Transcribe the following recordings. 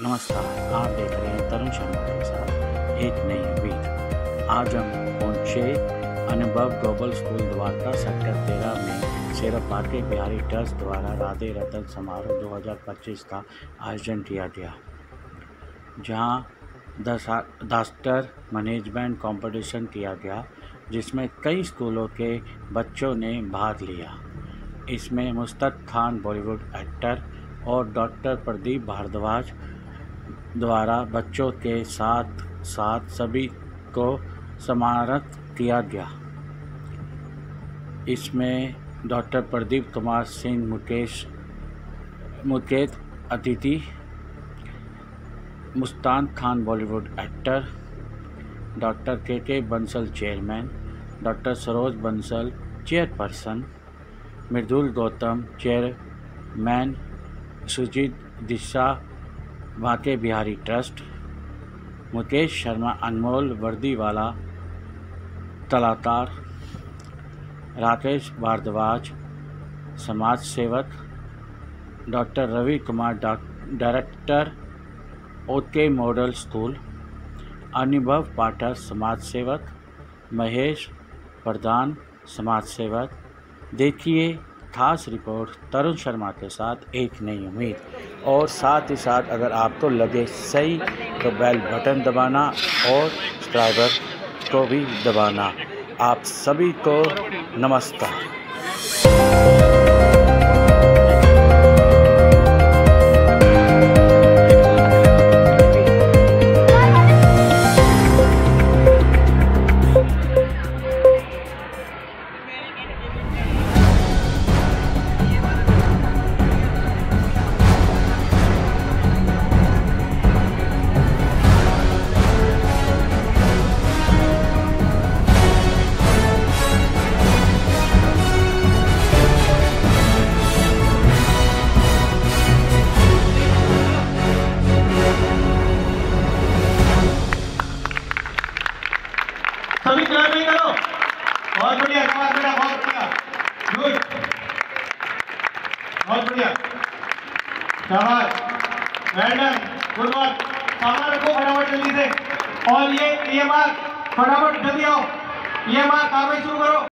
नमस्कार, आप देख रहे हैं तरुण शर्मा के साथ एक नई उम्मीद। आज हम पहुंचे अनुभव ग्लोबल स्कूल द्वारका सेक्टर 13 में शेरफ बाके बिहारी ट्रस्ट द्वारा राधे रतन समारोह 2025 का आयोजन किया गया, जहां दास्टर मैनेजमेंट कंपटीशन किया गया, जिसमें कई स्कूलों के बच्चों ने भाग लिया। इसमें मुस्तक खान बॉलीवुड एक्टर और डॉक्टर प्रदीप भारद्वाज द्वारा बच्चों के साथ साथ सभी को सम्मानित किया गया। इसमें डॉक्टर प्रदीप कुमार सिंह मुख्य अतिथि, Mustan Khan Bollywood actor, doctor K Bansal chairman, doctor Saroj Bansal chairperson, Mridul Gautam chairman, Sujit Disha Banke Bihari trust, Mukesh Sharma Anmol Vardiwala तलातार, राकेश भारद्वाज समाज सेवक, doctor Ravi Kumar director OK model school, Anubhav Pathak समाज सेवक, महेश प्रधान समाज सेवक। देखिए खास रिपोर्ट तरुण शर्मा के साथ एक नई उम्मीद। और साथ ही साथ अगर आपको लगे सही तो बेल बटन दबाना और सब्सक्राइबर को भी दबाना। आप सभी को नमस्कार। सभी क्लैप नहीं करो। बहुत बढ़िया, बहुत बढ़िया, बहुत बढ़िया, गुड, बहुत बढ़िया, शाबाश, वेल डन, गुड वर्क। सामान रखो फटाफट जल्दी से। और ये बात फटाफट जल्दी आओ, ये बात कार्रवाई शुरू करो।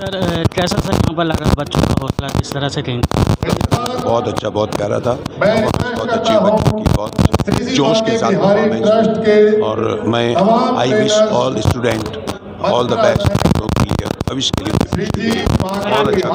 सर कैसा सर यहाँ पर लगा बच्चों का हौसला किस तरह से कहेंगे? बहुत अच्छा, बहुत प्यारा था, बहुत अच्छी बच्चों की बहुत जोश के साथ परफॉर्मेंस। और मैं I wish all student all the best भविष्य के लिए। बहुत अच्छा।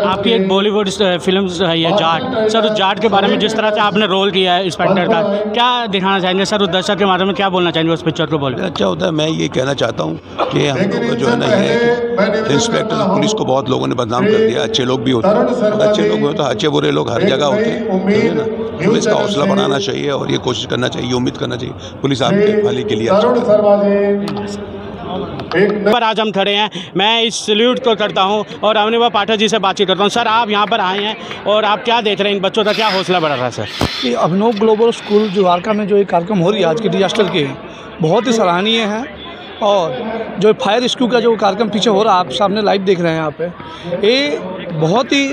आपकी एक बॉलीवुड फिल्म है ये जाट, सर उस जाट के बारे में जिस तरह से आपने रोल किया है इंस्पेक्टर का, क्या दिखाना चाहेंगे सर? उस दर्शक के बारे में क्या बोलना चाहेंगे उस पिक्चर को बोल? अच्छा होता है, मैं ये कहना चाहता हूँ कि हम लोग जो है ना, ये है कि इंस्पेक्टर पुलिस को बहुत लोगों ने बदनाम कर दिया। अच्छे लोग भी होते हैं, अच्छे लोग होते हैं, अच्छे बुरे लोग हर जगह होते हैं ना। पुलिस का हौसला बढ़ाना चाहिए और ये कोशिश करना चाहिए, उम्मीद करना चाहिए पुलिस आपके भले के लिए। पर आज हम खड़े हैं, मैं इस सल्यूट को करता हूं और अनुभव पाठक जी से बातचीत करता हूं। सर आप यहां पर आए हैं और आप क्या देख रहे हैं, इन बच्चों का क्या हौसला बढ़ रहा है? सर कि अभिनव ग्लोबल स्कूल द्वारका में जो एक कार्यक्रम हो रही है आज के डिजास्टर के, बहुत ही सराहनीय है और जो फायर रेस्क्यू का जो कार्यक्रम पीछे हो रहा है, आप सामने लाइव देख रहे हैं यहाँ पे, ये बहुत ही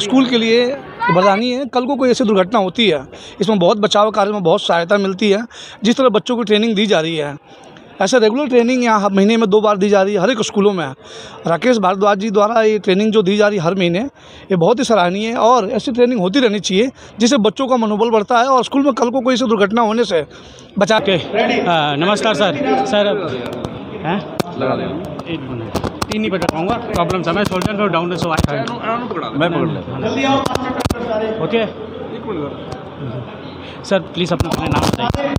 स्कूल के लिए वरदानी है। कल को कोई ऐसी दुर्घटना होती है, इसमें बहुत बचाव कार्य में बहुत सहायता मिलती है। जिस तरह बच्चों को ट्रेनिंग दी जा रही है, ऐसे रेगुलर ट्रेनिंग यहाँ महीने में 2 बार दी जा रही है हर एक स्कूलों में। राकेश भारद्वाज जी द्वारा ये ट्रेनिंग जो दी जा रही है हर महीने, ये बहुत ही सराहनीय है और ऐसी ट्रेनिंग होती रहनी चाहिए, जिससे बच्चों का मनोबल बढ़ता है और स्कूल में कल को कोई ऐसी दुर्घटना होने से बचा के। नमस्कार सर। सर हैं लगा लें, 3 नहीं बता पाऊँगा, प्रॉब्लम था। मैं शोल्डर को डाउन सो मैं पकड़ लेता। ओके सर, प्लीज़ अपना नाम बताइए।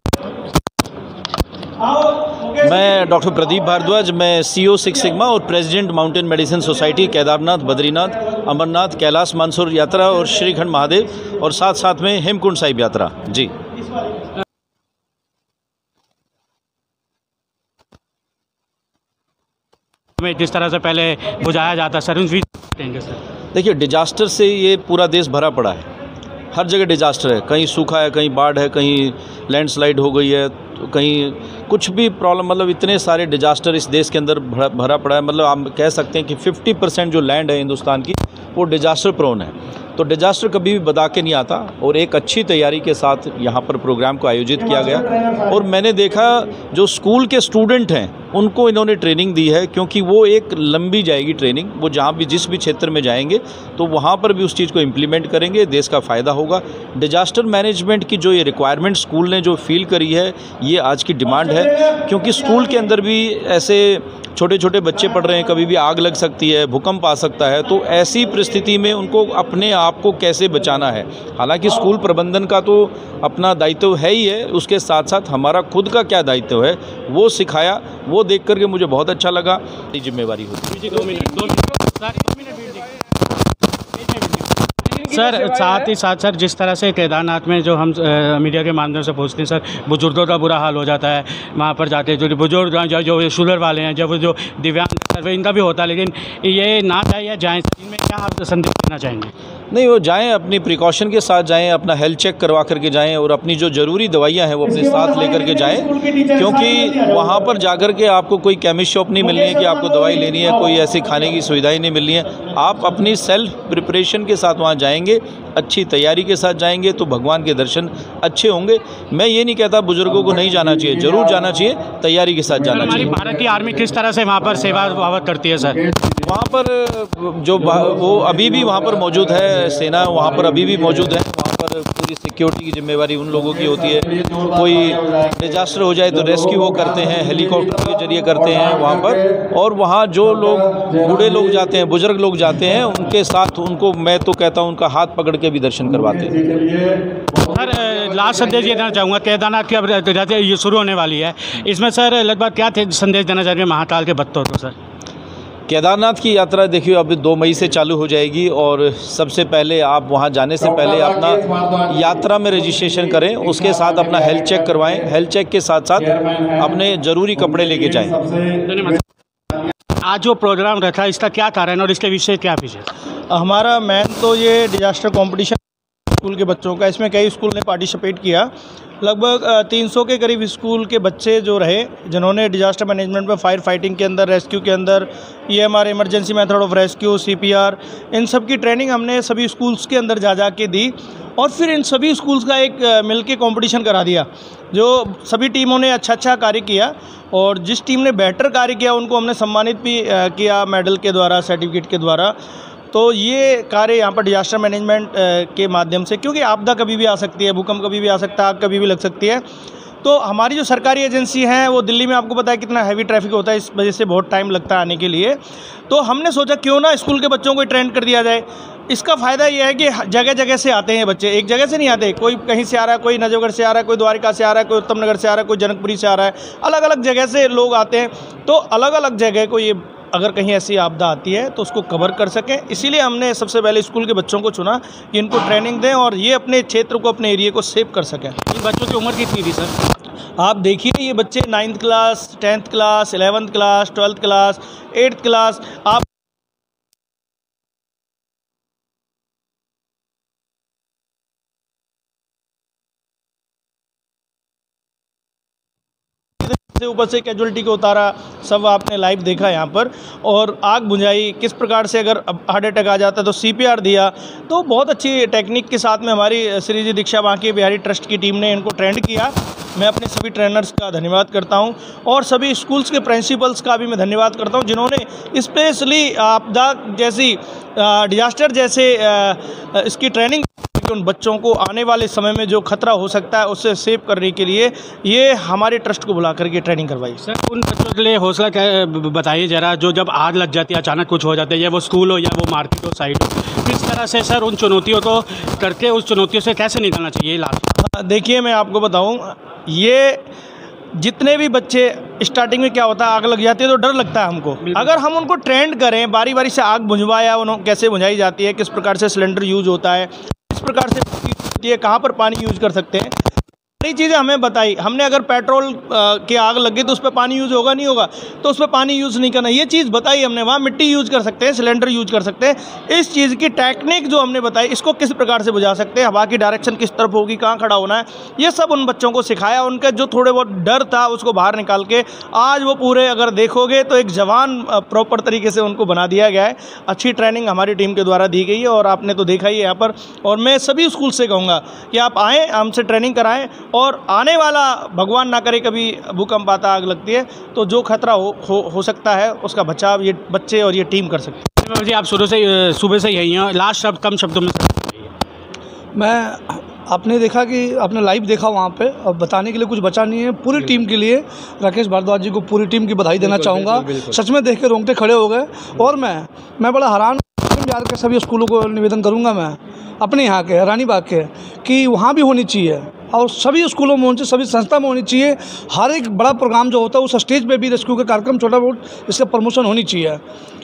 मैं डॉक्टर प्रदीप भारद्वाज, मैं CEO 6 सिग्मा और president mountain medicine society Kedarnath, Badrinath, Amarnath, Kailash Mansarovar यात्रा और श्रीखंड महादेव और साथ साथ में हेमकुंड साहिब यात्रा। जी में जिस तरह से पहले बुझाया जाता सर, देखिए, डिजास्टर से ये पूरा देश भरा पड़ा है। हर जगह डिजास्टर है, कहीं सूखा है, कहीं बाढ़ है, कहीं लैंडस्लाइड हो गई है, तो कहीं कुछ भी प्रॉब्लम, मतलब इतने सारे डिजास्टर इस देश के अंदर भरा पड़ा है। मतलब आप कह सकते हैं कि 50% जो लैंड है हिंदुस्तान की, वो डिजास्टर प्रोन है। तो डिजास्टर कभी भी बता के नहीं आता और एक अच्छी तैयारी के साथ यहाँ पर प्रोग्राम को आयोजित किया गया। और मैंने देखा जो स्कूल के स्टूडेंट हैं उनको इन्होंने ट्रेनिंग दी है, क्योंकि वो एक लंबी जाएगी ट्रेनिंग। वो जहाँ भी जिस भी क्षेत्र में जाएंगे तो वहाँ पर भी उस चीज़ को इम्प्लीमेंट करेंगे, देश का फ़ायदा होगा। डिजास्टर मैनेजमेंट की जो ये रिक्वायरमेंट स्कूल ने जो फील करी है, ये आज की डिमांड है, क्योंकि स्कूल के अंदर भी ऐसे छोटे छोटे बच्चे पढ़ रहे हैं, कभी भी आग लग सकती है, भूकंप आ सकता है। तो ऐसी परिस्थिति में उनको अपने आप को कैसे बचाना है। हालांकि स्कूल प्रबंधन का तो अपना दायित्व है ही है, उसके साथ साथ हमारा खुद का क्या दायित्व है वो सिखाया। वो देख करके मुझे बहुत अच्छा लगा। जिम्मेवारी होती है। 2 मिनट सर। साथ ही साथ सर, जिस तरह से केदारनाथ में जो हम मीडिया के माध्यम से पूछते हैं सर, बुजुर्गों का बुरा हाल हो जाता है। वहाँ पर जाते हैं जो बुजुर्ग जो शुगर वाले हैं, जब जो दिव्यांग सर्वे इनका भी होता है, लेकिन ये ना चाहिए जाएँ। इनमें क्या आप संदेश देना चाहेंगे? नहीं, वो जाएं, अपनी प्रिकॉशन के साथ जाएं, अपना हेल्थ चेक करवा करके जाएं और अपनी जो ज़रूरी दवाइयां हैं वो अपने साथ लेकर के जाएं, क्योंकि वहां पर जाकर के आपको कोई केमिस्ट शॉप नहीं मिलनी है कि आपको दवाई लेनी है, कोई ऐसी खाने की सुविधाएं नहीं मिलनी है। आप अपनी सेल्फ प्रिपरेशन के साथ वहां जाएंगे, अच्छी तैयारी के साथ जाएंगे तो भगवान के दर्शन अच्छे होंगे। मैं ये नहीं कहता बुजुर्गों को नहीं जाना चाहिए, ज़रूर जाना चाहिए, तैयारी के साथ जाना चाहिए। भारत की आर्मी किस तरह से वहाँ पर सेवा करती है सर? वहाँ पर जो वो अभी भी वहाँ पर मौजूद है, सेना वहाँ पर अभी भी मौजूद है। वहाँ पर पूरी सिक्योरिटी की जिम्मेवारी उन लोगों की होती है। कोई डिजास्टर हो जाए तो रेस्क्यू वो करते हैं, हेलीकॉप्टर के जरिए करते हैं वहाँ पर। और वहाँ जो लोग बूढ़े लोग जाते हैं, बुजुर्ग लोग जाते हैं, उनके साथ उनको मैं तो कहता हूँ उनका हाथ पकड़ के भी दर्शन करवाते हैं। सर, लास्ट संदेश ये देना चाहूँगा, केदारनाथ की अब ये शुरू होने वाली है, इसमें सर लगभग क्या संदेश देना चाहिए महाकाल के भक्तों को? सर, केदारनाथ की यात्रा देखिए अभी 2 मई से चालू हो जाएगी और सबसे पहले आप वहां जाने से पहले अपना यात्रा में रजिस्ट्रेशन करें, उसके साथ अपना हेल्थ चेक करवाएं। हेल्थ चेक के साथ साथ अपने ज़रूरी कपड़े लेके जाएं। आज जो प्रोग्राम रखा इसका क्या कारण और इसके विषय क्या विशेष? हमारा मेन तो ये डिजास्टर कंपटीशन स्कूल के बच्चों का, इसमें कई स्कूल ने पार्टिसिपेट किया। लगभग 300 के करीब स्कूल के बच्चे जो रहे, जिन्होंने डिजास्टर मैनेजमेंट में, फायर फाइटिंग के अंदर, रेस्क्यू के अंदर, EMR emergency method of rescue, CPR, इन सब की ट्रेनिंग हमने सभी स्कूल्स के अंदर जा के दी। और फिर इन सभी स्कूल्स का एक मिलके कंपटीशन करा दिया, जो सभी टीमों ने अच्छा कार्य किया। और जिस टीम ने बेहतर कार्य किया उनको हमने सम्मानित भी किया मेडल के द्वारा, सर्टिफिकेट के द्वारा। तो ये कार्य यहाँ पर डिजास्टर मैनेजमेंट के माध्यम से, क्योंकि आपदा कभी भी आ सकती है, भूकंप कभी भी आ सकता है, आग कभी भी लग सकती है। तो हमारी जो सरकारी एजेंसी हैं वो दिल्ली में, आपको पता है कितना हैवी ट्रैफिक होता है, इस वजह से बहुत टाइम लगता है आने के लिए। तो हमने सोचा क्यों ना स्कूल के बच्चों को ट्रेन कर दिया जाए। इसका फ़ायदा ये है कि जगह जगह से आते हैं बच्चे, एक जगह से नहीं आते। कोई कहीं से आ रहा है, कोई नजफगढ़ से आ रहा है, कोई द्वारिका से आ रहा है, कोई उत्तम नगर से आ रहा है, कोई जनकपुरी से आ रहा है, अलग अलग जगह से लोग आते हैं। तो अलग अलग जगह को ये, अगर कहीं ऐसी आपदा आती है तो उसको कवर कर सकें, इसीलिए हमने सबसे पहले स्कूल के बच्चों को चुना कि इनको ट्रेनिंग दें और ये अपने क्षेत्र को, अपने एरिया को सेव कर सकें। इन बच्चों की उम्र कितनी थी सर? आप देखिए, ये बच्चे 9th class, 10th class, 11th class, 12th class, 8th class, आप से ऊपर से कैजुअलिटी को उतारा, सब आपने लाइव देखा यहाँ पर। और आग बुझाई किस प्रकार से, अगर हार्ट अटैक आ जाता है तो CPR दिया। तो बहुत अच्छी टेक्निक के साथ में हमारी श्री जी दीक्षा बांके बिहारी ट्रस्ट की टीम ने इनको ट्रेंड किया। मैं अपने सभी ट्रेनर्स का धन्यवाद करता हूं और सभी स्कूल्स के प्रिंसिपल्स का भी मैं धन्यवाद करता हूं, जिन्होंने स्पेशली आपदा जैसी डिजास्टर जैसे इसकी ट्रेनिंग उन बच्चों को आने वाले समय में जो खतरा हो सकता है उससे सेव करने के लिए ये हमारे ट्रस्ट को बुला करके ट्रेनिंग करवाई। सर, उन बच्चों के लिए हौसला बताइए ज़रा, जो जब आग लग जाती है, अचानक कुछ हो जाता है, या वो स्कूल हो या वो मार्केट हो, साइड हो, किस तरह से सर उन चुनौतियों को करके उस चुनौतियों से कैसे निकलना चाहिए लास्ट? देखिए, मैं आपको बताऊं, ये जितने भी बच्चे स्टार्टिंग में क्या होता है, आग लग जाती है तो डर लगता है हमको। अगर हम उनको ट्रेंड करें, बारी बारी से आग बुझवाया, उन्होंने कैसे बुझाई जाती है, किस प्रकार से सिलेंडर यूज होता है, किस प्रकार से होती है, कहाँ पर पानी यूज कर सकते हैं, सारी चीज़ें हमें बताई। हमने अगर पेट्रोल की आग लगी तो उस पर पानी यूज़ होगा, नहीं होगा, तो उस पर पानी यूज़ नहीं करना, ये चीज़ बताई हमने। वहाँ मिट्टी यूज़ कर सकते हैं, सिलेंडर यूज़ कर सकते हैं। इस चीज़ की टेक्निक जो हमने बताई, इसको किस प्रकार से बुझा सकते हैं, हवा की डायरेक्शन किस तरफ होगी, कहाँ खड़ा होना है, ये सब उन बच्चों को सिखाया। उनका जो थोड़े बहुत डर था उसको बाहर निकाल के आज वो पूरे, अगर देखोगे तो एक जवान प्रॉपर तरीके से उनको बना दिया गया है। अच्छी ट्रेनिंग हमारी टीम के द्वारा दी गई है और आपने तो देखा ही है यहाँ पर। और मैं सभी स्कूल से कहूँगा कि आप आएँ, हमसे ट्रेनिंग कराएँ, और आने वाला भगवान ना करे कभी भूकंप आता, आग लगती है, तो जो खतरा हो सकता है उसका बचाव ये बच्चे और ये टीम कर सकते हैं। जी, आप शुरू से सुबह से यही हैं, लास्ट शब्द कम शब्दों में। मैं आपने देखा कि आपने लाइव देखा वहाँ पे, अब बताने के लिए कुछ बचा नहीं है। पूरी टीम के लिए राकेश भारद्वाज जी को, पूरी टीम की बधाई देना चाहूँगा। सच में देख के रोंगटे खड़े हो गए। और मैं बड़ा हैरान बिहार के सभी स्कूलों को निवेदन करूँगा, मैं अपने यहाँ के रानीबाग के, कि वहाँ भी होनी चाहिए और सभी स्कूलों में होनी चाहिए, सभी संस्था में होनी चाहिए। हर एक बड़ा प्रोग्राम जो होता है उस स्टेज पे भी रेस्क्यू का कार्यक्रम छोटा बहुत इसका प्रमोशन होनी चाहिए।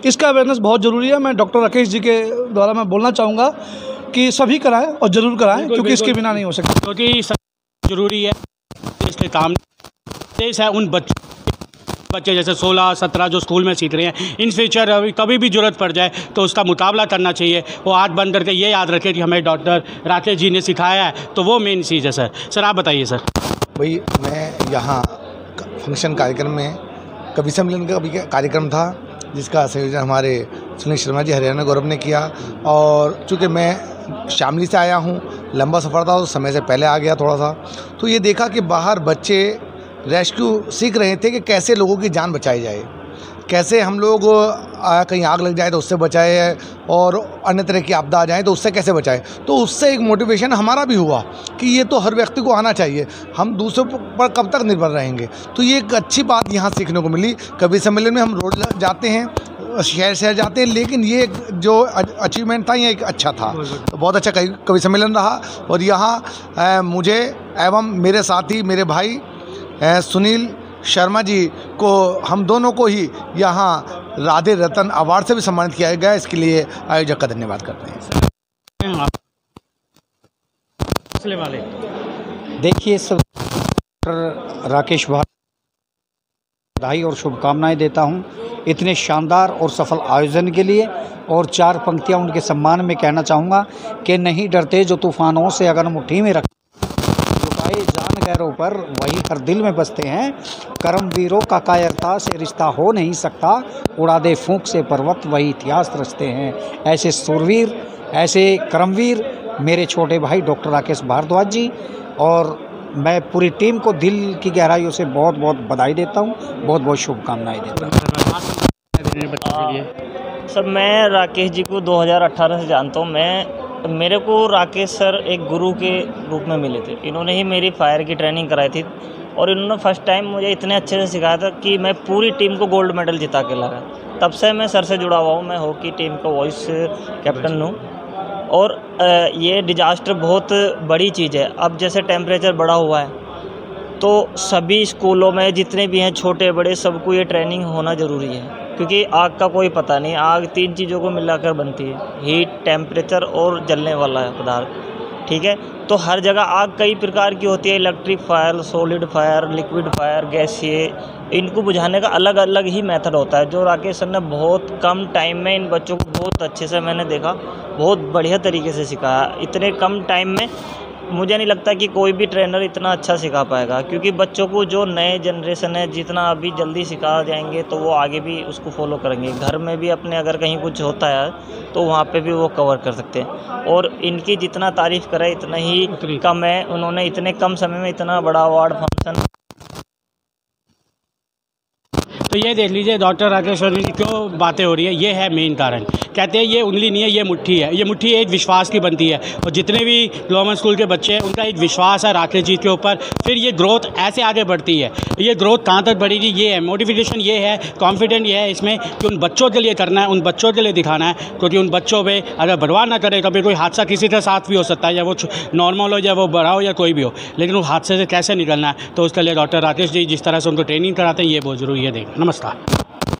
इसका अवेयरनेस बहुत ज़रूरी है। मैं डॉक्टर राकेश जी के द्वारा मैं बोलना चाहूँगा कि सभी कराएं और ज़रूर कराएं, क्योंकि इसके बिना नहीं हो सकता, क्योंकि ज़रूरी है। इसके काम देश है उन बच्चे जैसे 16-17 जो स्कूल में सीख रहे हैं, इन फ्यूचर कभी भी ज़रूरत पड़ जाए तो उसका मुकाबला करना चाहिए। वो हाथ बंद करके ये याद रखें कि हमें डॉक्टर राकेश जी ने सिखाया है, तो वो मेन चीज़ है। सर आप बताइए। सर भाई, मैं यहाँ फंक्शन कार्यक्रम में कवि सम्मेलन का भी कार्यक्रम था, जिसका संयोजन हमारे सुनील शर्मा जी हरियाणा गौरव ने किया। और चूँकि मैं शामली से आया हूँ, लंबा सफ़र था तो समय से पहले आ गया थोड़ा सा, तो ये देखा कि बाहर बच्चे रेस्क्यू सीख रहे थे कि कैसे लोगों की जान बचाई जाए, कैसे हम लोग कहीं आग लग जाए तो उससे बचाए, और अन्य तरह की आपदा आ जाए तो उससे कैसे बचाए। तो उससे एक मोटिवेशन हमारा भी हुआ कि ये तो हर व्यक्ति को आना चाहिए, हम दूसरों पर कब तक निर्भर रहेंगे। तो ये एक अच्छी बात यहाँ सीखने को मिली। कवि सम्मेलन में हम रोड जाते हैं, शहर शहर जाते हैं, लेकिन ये जो अचीवमेंट था ये एक अच्छा था, तो बहुत अच्छा कवि सम्मेलन रहा। और यहाँ मुझे एवं मेरे साथी, मेरे भाई सुनील शर्मा जी को, हम दोनों को ही यहाँ राधे रतन अवार्ड से भी सम्मानित किया गया। इसके लिए आयोजक का धन्यवाद करते हैं। देखिए, सब डॉक्टर राकेश बधाई और शुभकामनाएं देता हूं इतने शानदार और सफल आयोजन के लिए। और 4 पंक्तियां उनके सम्मान में कहना चाहूँगा कि नहीं डरते जो तूफानों से अगर मुट्ठी में रख जान गैरों पर वही हर दिल में बसते हैं। कर्मवीरों का कायरता से रिश्ता हो नहीं सकता, उड़ा दे फूंक से पर्वत वही इतिहास रचते हैं। ऐसे सूरवीर, ऐसे कर्मवीर मेरे छोटे भाई डॉक्टर राकेश भारद्वाज जी, और मैं पूरी टीम को दिल की गहराइयों से बहुत बहुत बधाई देता हूँ, बहुत बहुत शुभकामनाएं देता हूँ। सर, मैं राकेश जी को 2018 से जानता हूँ। मेरे को राकेश सर एक गुरु के रूप में मिले थे। इन्होंने ही मेरी फायर की ट्रेनिंग कराई थी और इन्होंने फर्स्ट टाइम मुझे इतने अच्छे से सिखाया था कि मैं पूरी टीम को गोल्ड मेडल जिता के लाया। तब से मैं सर से जुड़ा हुआ हूँ। मैं हॉकी टीम का वाइस कैप्टन हूँ। और ये डिजास्टर बहुत बड़ी चीज़ है। अब जैसे टेम्परेचर बढ़ा हुआ है तो सभी स्कूलों में जितने भी हैं, छोटे बड़े, सबको ये ट्रेनिंग होना ज़रूरी है, क्योंकि आग का कोई पता नहीं। आग 3 चीज़ों को मिलाकर बनती है, हीट, टेम्परेचर और जलने वाला है पदार्थ। ठीक है, तो हर जगह आग कई प्रकार की होती है, electric fire, solid fire, liquid fire, गैसीय। इनको बुझाने का अलग अलग ही मेथड होता है, जो राकेश सर ने बहुत कम टाइम में इन बच्चों को बहुत अच्छे से, मैंने देखा, बहुत बढ़िया तरीके से सिखाया। इतने कम टाइम में मुझे नहीं लगता कि कोई भी ट्रेनर इतना अच्छा सिखा पाएगा, क्योंकि बच्चों को जो नए जनरेशन है जितना अभी जल्दी सिखा जाएंगे तो वो आगे भी उसको फॉलो करेंगे। घर में भी अपने अगर कहीं कुछ होता है तो वहाँ पे भी वो कवर कर सकते हैं। और इनकी जितना तारीफ़ करे इतना ही कम है। उन्होंने इतने कम समय में इतना बड़ा अवार्ड फंक्शन। तो ये देख लीजिए डॉक्टर राकेश वर्मा की क्यों बातें हो रही है, ये है मेन कारण। कहते हैं ये उंगली नहीं है, ये मुट्ठी है। ये मुट्ठी एक विश्वास की बनती है, और जितने भी गवर्नमेंट स्कूल के बच्चे हैं उनका एक विश्वास है राकेश जी के ऊपर, फिर ये ग्रोथ ऐसे आगे बढ़ती है। ये ग्रोथ कहाँ तक बढ़ेगी, ये है मोटिवेशन, ये है कॉन्फिडेंट, ये है इसमें कि उन बच्चों के लिए करना है, उन बच्चों के लिए दिखाना है। क्योंकि उन बच्चों पर अगर भगवान ना करे कभी कोई हादसा किसी के साथ भी हो सकता है, या वो नॉर्मल हो या वो बड़ा हो या कोई भी हो, लेकिन उस हादसे से कैसे निकलना है, तो उसके लिए डॉक्टर राकेश जी जिस तरह से उनको ट्रेनिंग कराते हैं ये बहुत ज़रूरी है। देख, नमस्कार।